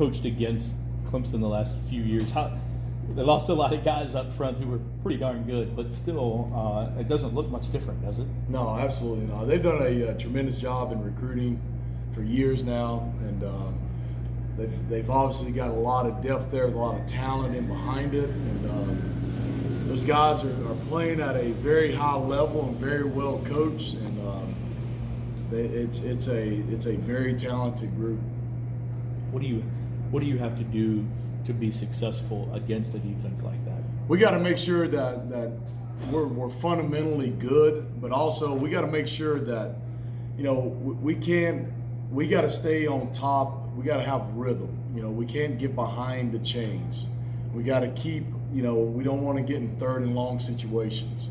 coached against Clemson the last few years. They lost a lot of guys up front who were pretty darn good, but still, it doesn't look much different, does it? No, absolutely not. They've done a tremendous job in recruiting for years now, and they've obviously got a lot of depth there, a lot of talent in behind it, and those guys are playing at a very high level and very well coached, and it's a very talented group. What do you have to do to be successful against a defense like that? We got to make sure that we're fundamentally good, but also we got to make sure that we got to stay on top. We got to have rhythm. We can't get behind the chains. We got to keep. We don't want to get in third and long situations.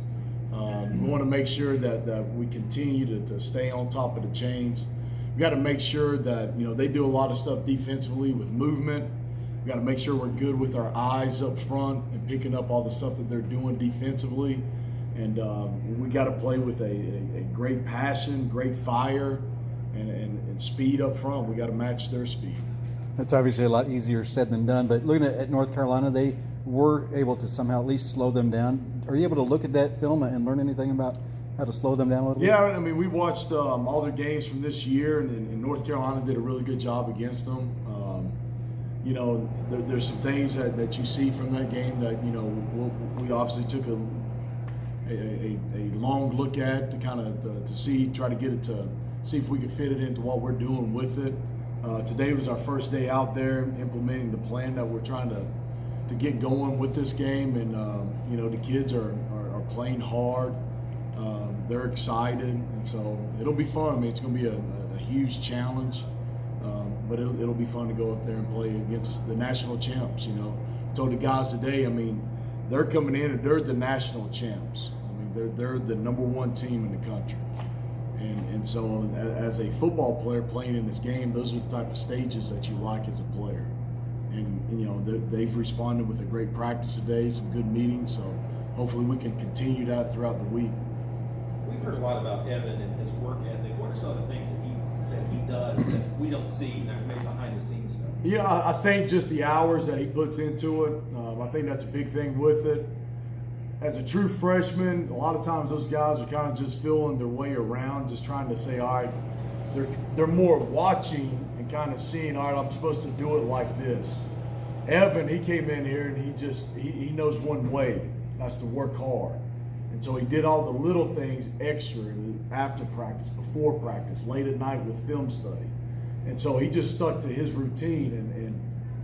We want to make sure that we continue to stay on top of the chains. We got to make sure that they do a lot of stuff defensively with movement. We got to make sure we're good with our eyes up front and picking up all the stuff that they're doing defensively. And we got to play with a great passion, great fire, and speed up front. We got to match their speed. That's obviously a lot easier said than done, but looking at North Carolina, they were able to somehow at least slow them down. Are you able to look at that film and learn anything about how to slow them down a little bit? Yeah, I mean, we watched all their games from this year, and North Carolina did a really good job against them. There's some things that you see from that game that, we obviously took a long look at to kind of try to get it to see if we could fit it into what we're doing with it. Today was our first day out there implementing the plan that we're trying to get going with this game, and the kids are playing hard. They're excited, and so it'll be fun. I mean, it's going to be a huge challenge, but it'll be fun to go up there and play against the national champs. I told the guys today, I mean, they're coming in and they're the national champs. I mean, they're the number one team in the country. And so as a football player playing in this game, those are the type of stages that you like as a player. And they've responded with a great practice today, some good meetings, so hopefully we can continue that throughout the week. We've heard a lot about Evan and his work ethic. What are some of the things that he does that we don't see, maybe behind the scenes stuff? Yeah, I think just the hours that he puts into it, I think that's a big thing with it. As a true freshman, a lot of times those guys are kind of just feeling their way around, just trying to say, all right, they're more watching and kind of seeing, all right, I'm supposed to do it like this. Evan, he came in here and he knows one way, that's to work hard. And so he did all the little things extra after practice, before practice, late at night with film study. And so he just stuck to his routine, and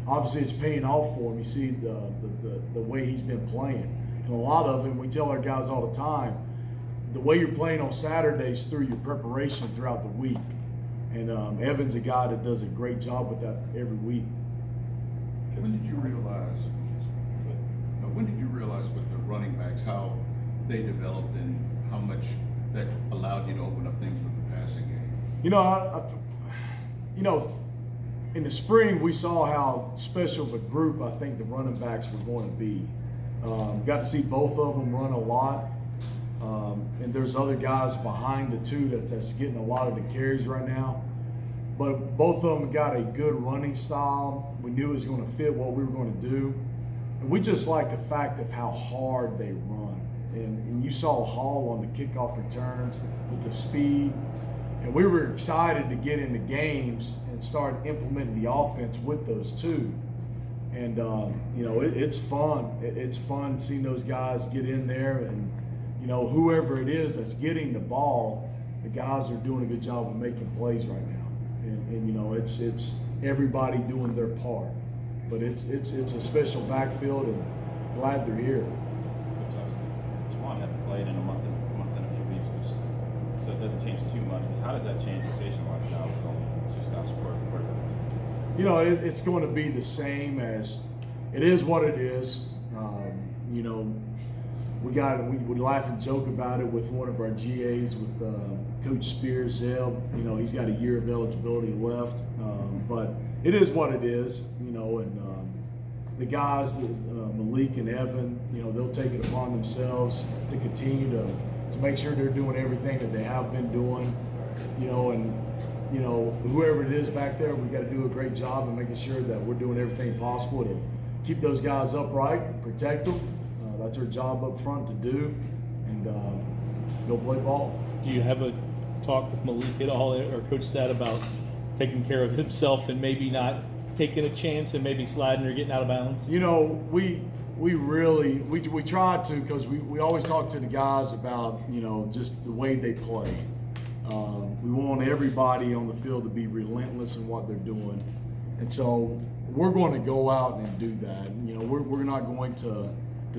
obviously it's paying off for him. You see the way he's been playing. And a lot of it, we tell our guys all the time, the way you're playing on Saturdays through your preparation throughout the week. And Evan's a guy that does a great job with that every week. When did you realize with the running backs how they developed and how much that allowed you to open up things with the passing game? In the spring we saw how special of a group I think the running backs were going to be. Got to see both of them run a lot, and there's other guys behind the two that's getting a lot of the carries right now. But both of them got a good running style. We knew it was going to fit what we were going to do. And we just like the fact of how hard they run. And you saw Hall on the kickoff returns with the speed. And we were excited to get into games and start implementing the offense with those two. And, it's fun. It's fun seeing those guys get in there. And, whoever it is that's getting the ball, the guys are doing a good job of making plays right now. And it's everybody doing their part, but it's a special backfield, and glad they're here. Juwan hadn't played in a month and a few weeks, so it doesn't change too much. But how does that change rotation like now with only two Scott support quarterbacks? It's going to be the same as it is what it is. We laugh and joke about it with one of our GAs with Coach Spears, Zeb. He's got a year of eligibility left, but it is what it is. And the guys, Malik and Evan, they'll take it upon themselves to continue to make sure they're doing everything that they have been doing. And you know, whoever it is back there, we got to do a great job of making sure that we're doing everything possible to keep those guys upright, protect them. That's our job up front to do, and go play ball. Do you have a talk with Malik at all, or Coach Sad, about taking care of himself and maybe not taking a chance and maybe sliding or getting out of bounds? You know, we really try to, because we always talk to the guys about, you know, just the way they play. We want everybody on the field to be relentless in what they're doing, and so we're going to go out and do that. You know, we're not going to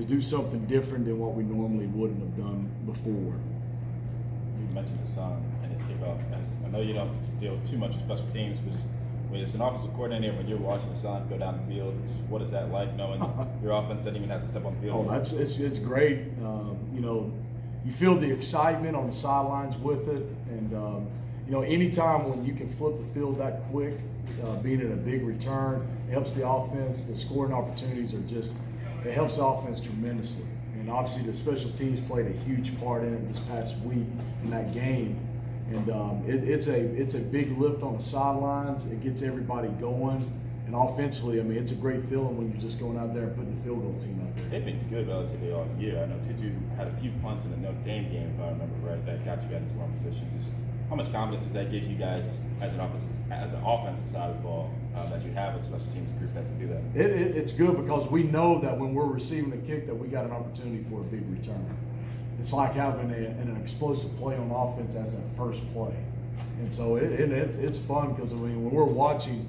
do something different than what we normally wouldn't have done before. You mentioned Hassan and his kickoff. I know you don't deal too much with special teams, but just when it's an offensive coordinator, when you're watching Hassan go down the field, just what is that like, knowing your offense doesn't even have to step on the field? Oh, it's great. You know, you feel the excitement on the sidelines with it, and you know, anytime when you can flip the field that quick, being at a big return, it helps the offense. The scoring opportunities are just, it helps the offense tremendously. And obviously the special teams played a huge part in it this past week in that game. And it's a big lift on the sidelines. It gets everybody going. And offensively, I mean, it's a great feeling when you're just going out there and putting the field goal team out there. They've been good relatively all year. I know Tutu had a few punts in the Notre Dame game, if I remember right, that got you guys into one position. Just how much confidence does that give you guys as an offensive side of the ball that you have a special teams group that can do that? It's good because we know that when we're receiving a kick that we got an opportunity for a big return. It's like having an explosive play on offense as that first play. And so it's fun because, I mean, when we're watching,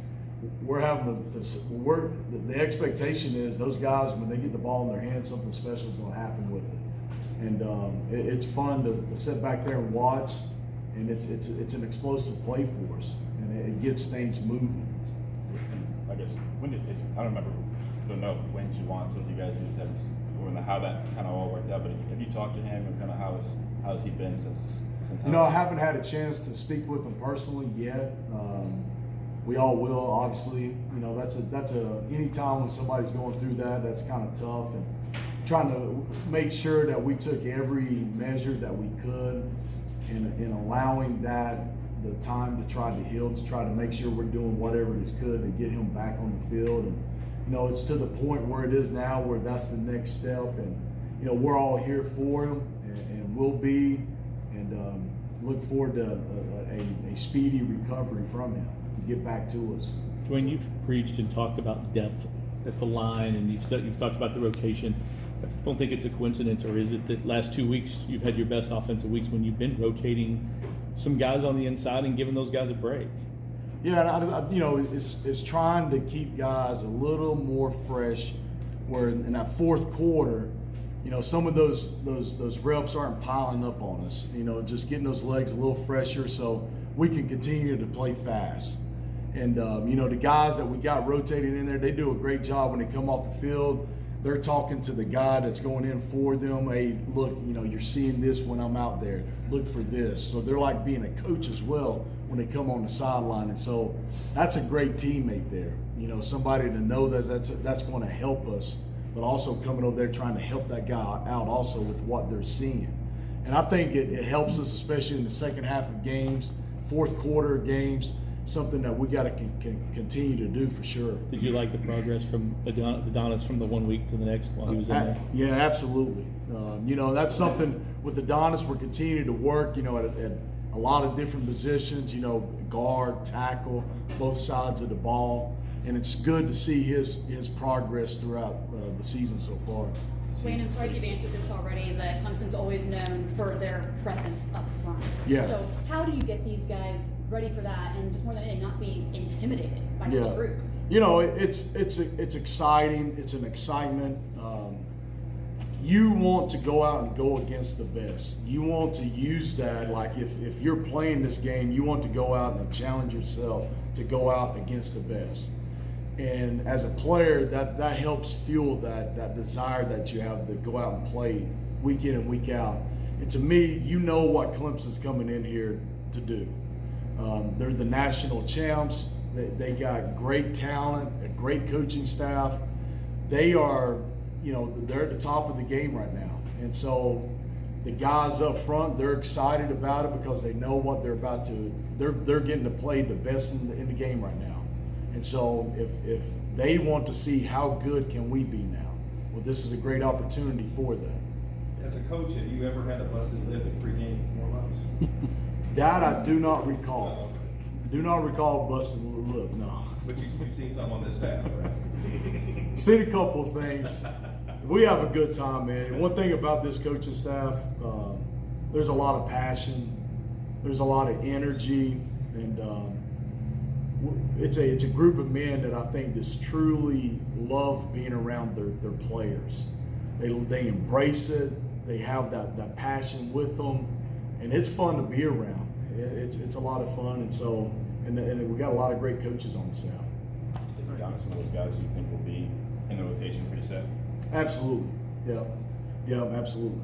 we're having the expectation is those guys, when they get the ball in their hands, something special is going to happen with it. And it's fun to sit back there and watch, and it's an explosive play for us, and it gets things moving. I guess I don't know when Juwan told you guys he was having, or how that kind of all worked out. But have you talked to him, and kind of how has he been since? You know, I haven't had a chance to speak with him personally yet. We all will, obviously. You know, that's a any time when somebody's going through that, that's kind of tough, and trying to make sure that we took every measure that we could in allowing that the time to try to heal, to try to make sure we're doing whatever it is could to get him back on the field. And you know, it's to the point where it is now where that's the next step, and you know, we're all here for him, and will be, and look forward to a speedy recovery from him to get back to us. Dwayne, you've preached and talked about depth at the line, and you've talked about the rotation. I don't think it's a coincidence, or is it that last 2 weeks you've had your best offensive weeks when you've been rotating some guys on the inside and giving those guys a break? Yeah, and you know, it's trying to keep guys a little more fresh, where in that fourth quarter, you know, some of those reps aren't piling up on us. You know, just getting those legs a little fresher so we can continue to play fast. And you know, the guys that we got rotating in there, they do a great job when they come off the field. They're talking to the guy that's going in for them. Hey, look, you know, you're seeing this when I'm out there. Look for this. So they're like being a coach as well when they come on the sideline. And so that's a great teammate there. You know, somebody to know that's going to help us, but also coming over there trying to help that guy out also with what they're seeing. And I think it helps us, especially in the second half of games, fourth quarter games, something that we got to continue to do for sure. Did you like the progress from Adonis from the 1 week to the next while he was in there? Yeah, absolutely. You know, that's something with Adonis we're continuing to work, you know, at a lot of different positions, you know, guard, tackle, both sides of the ball. And it's good to see his progress throughout the season so far. Dwayne, I'm sorry you've answered this already, but Clemson's always known for their presence up front. Yeah. So how do you get these guys ready for that, and just more than anything, not be intimidated by this group? You know, it's exciting. It's an excitement. You want to go out and go against the best. You want to use that, like if you're playing this game, you want to go out and challenge yourself to go out against the best. And as a player, that helps fuel that desire that you have to go out and play week in and week out. And to me, you know what Clemson's coming in here to do. They're the national champs. They got great talent, a great coaching staff. They are, you know, they're at the top of the game right now. And so The guys up front, they're excited about it because they know what they're about to. They're getting to play the best in the game right now, and so if they want to see how good can we be now, well, this is a great opportunity for that. As a coach, have you ever had a busted lip in pregame warm-ups? That I do not recall. Do not recall busting a lip. No. But you've seen some on this staff, right? Seen a couple of things. We have a good time, man. One thing about this coaching staff, there's a lot of passion, there's a lot of energy, and it's a group of men that I think just truly love being around their players. They embrace it. They have that passion with them, and it's fun to be around. It's a lot of fun, and so we got a lot of great coaches on the staff. Is Giannis one of those guys you think will be in the rotation pretty set? Absolutely. Yeah, absolutely.